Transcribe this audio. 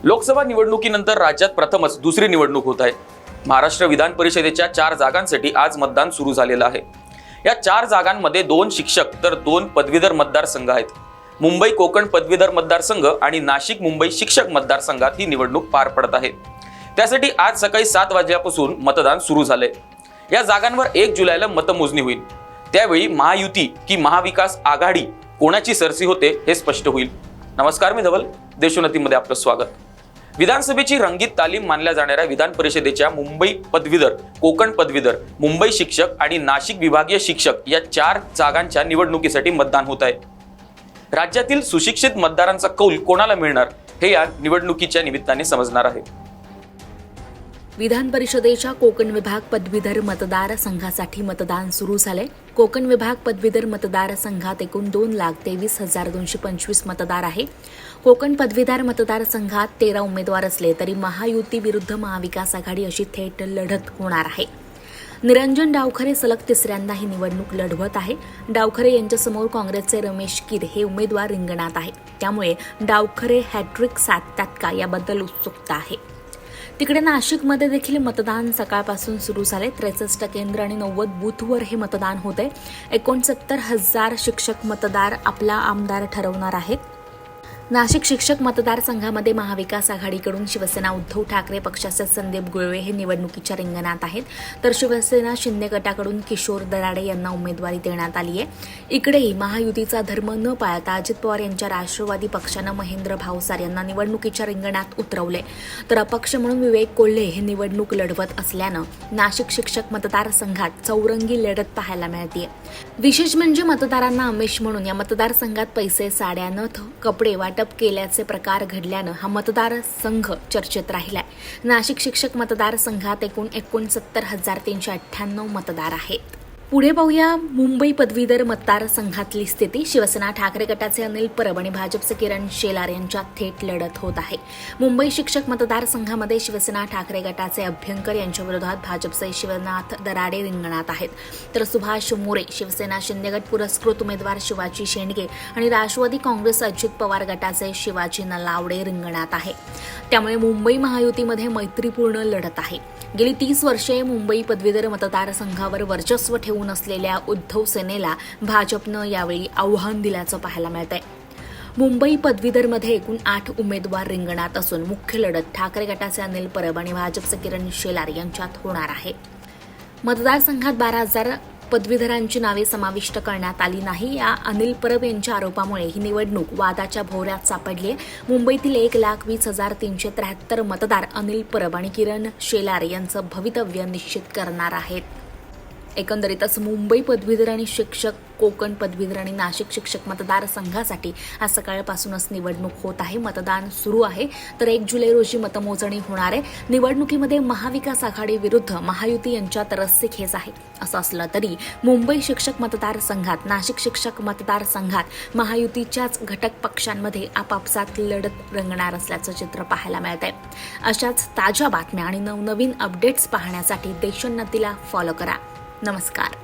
लोकसभा निवडणुकीनंतर राज्यात प्रथमच दुसरी निवडणूक होत आहे। महाराष्ट्र विधान परिषदेच्या 4 जागांसाठी आज मतदान सुरू झालेलं आहे। या 4 जागांमध्ये 2 शिक्षक तर 2 पदवीधर मतदारसंघ आहेत। मुंबई कोकण पदवीधर मतदारसंघ आणि नाशिक मुंबई शिक्षक मतदारसंघात ही निवडणूक पार पडत आहे। त्यासाठी आज सकाळी 7 वाजल्यापासून मतदान सुरू झालंय। या जागांवर 1 जुलैला मतमोजणी होईल। त्यावेळी महायुती की महाविकास आघाडी कोणाची सरसी होते हे स्पष्ट होईल। नमस्कार, मी धवल, देशोन्नतीमध्ये आपलं स्वागत। विधानसभेची रंगीत तालीम मानल्या जाणाऱ्या विधान परिषदेच्या मुंबई पदवीधर, कोकण पदवीधर, मुंबई शिक्षक आणि नाशिक विभागीय शिक्षक या 4 जागांच्या निवडणुकीसाठी मतदान होत आहे। राज्यातील सुशिक्षित मतदारांचा कौल कोणाला मिळणार हे या निवडणुकीच्या निमित्ताने समजणार आहे। विधान परिषदेच्या कोकण विभाग पदवीधर मतदारसंघासाठी मतदान सुरू झाले। कोकण विभाग पदवीधर मतदारसंघात एकूण 2,23,225 मतदार आहे। कोकण पदवीधर मतदारसंघात 13 उमेदवार असले तरी महायुती विरुद्ध महाविकास आघाडी अशी थेट लढत होणार आहे। निरंजन डावखरे सलग तिसऱ्यांदा ही निवडणूक लढवत आहे। डावखरे यांच्यासमोर काँग्रेसचे रमेश कीर हे उमेदवार रिंगणात आहे। त्यामुळे डावखरे हॅट्रिक साधतात का याबद्दल उत्सुकता आहे। तिकडे नाशिकमध्ये देखील मतदान सकाळपासून सुरू झाले। 63 केंद्र आणि 90 बूथवर हे मतदान होते। 69,000 शिक्षक मतदार आपला आमदार ठरवणार आहेत। नाशिक शिक्षक मतदारसंघामध्ये महाविकास आघाडीकडून शिवसेना उद्धव ठाकरे पक्षाचे संदीप गुळवे हे निवडणुकीच्या रिंगणात आहेत, तर शिवसेना शिंदे गटाकडून किशोर दराडे यांना उमेदवारी देण्यात आली आहे। इकडेही महायुतीचा धर्म न पाळता अजित पवार यांच्या राष्ट्रवादी पक्षानं महेंद्र भावसार यांना निवडणुकीच्या रिंगणात उतरवले, तर अपक्ष म्हणून विवेक कोल्हे हे निवडणूक लढवत असल्यानं नाशिक शिक्षक मतदारसंघात चौरंगी लढत पाहायला मिळते। विशेष म्हणजे मतदारांना आमिष म्हणून या मतदारसंघात पैसे, साड्या, नथ, कपडे वाटप केल्याचे प्रकार घडल्यानं हा मतदारसंघ चर्चेत राहिलाय। नाशिक शिक्षक मतदारसंघात एकूण 69,398 मतदार आहेत। पुढे पाहूया मुंबई पदवीधर मतदारसंघातली स्थिती। शिवसेना ठाकरे गटाचे अनिल परब आणि भाजपचे किरण शेलार यांच्यात थेट लढत होत आहे। मुंबई शिक्षक मतदारसंघामध्ये शिवसेना ठाकरे गटाचे अभ्यंकर यांच्या विरोधात भाजपचे शिवनाथ दराडे रिंगणात आहेत, तर सुभाष मोरे शिवसेना शिंदेगट पुरस्कृत उमेदवार शिवाजी शेंडगे आणि राष्ट्रवादी काँग्रेस अजित पवार गटाचे शिवाजी नलावडे रिंगणात आहे। त्यामुळे मुंबई महायुतीमध्ये मैत्रीपूर्ण लढत आहे। गेली 30 वर्षे मुंबई पदवीधर मतदारसंघावर वर्चस्व ठेवून असलेल्या उद्धव सेनेला भाजपनं यावेळी आव्हान दिल्याचं पाहायला मिळतंय। मुंबई पदवीधरमध्ये एकूण 8 उमेदवार रिंगणात असून मुख्य लढत ठाकरे गटाचे अनिल परब आणि भाजपचे किरण शेलार यांच्यात होणार आहे। मतदारसंघात 12,000 पदवीधरांची नावे समाविष्ट करण्यात आली नाही या अनिल परब यांच्या आरोपामुळे ही निवडणूक वादाच्या भोवऱ्यात सापडली आहे। मुंबईतील 1,20,373 मतदार अनिल परब आणि किरण शेलार यांचं भवितव्य निश्चित करणार आहेत। एकंदरीतच मुंबई पदवीधर आणि शिक्षक, कोकण पदवीधर आणि नाशिक शिक्षक मतदारसंघासाठी आज सकाळपासूनच निवडणूक होत आहे। मतदान सुरू आहे, तर 1 जुलै रोजी मतमोजणी होणार आहे। निवडणुकीमध्ये महाविकास आघाडी विरुद्ध महायुती यांच्यात रस्सीखेच आहे। असं असलं तरी मुंबई शिक्षक मतदारसंघात, नाशिक शिक्षक मतदारसंघात महायुतीच्याच घटक पक्षांमध्ये आपापसात लढत रंगणार असल्याचं चित्र पाहायला मिळत आहे। अशाच ताज्या बातम्या आणि नवनवीन अपडेट्स पाहण्यासाठी देशोन्नतीला फॉलो करा। नमस्कार।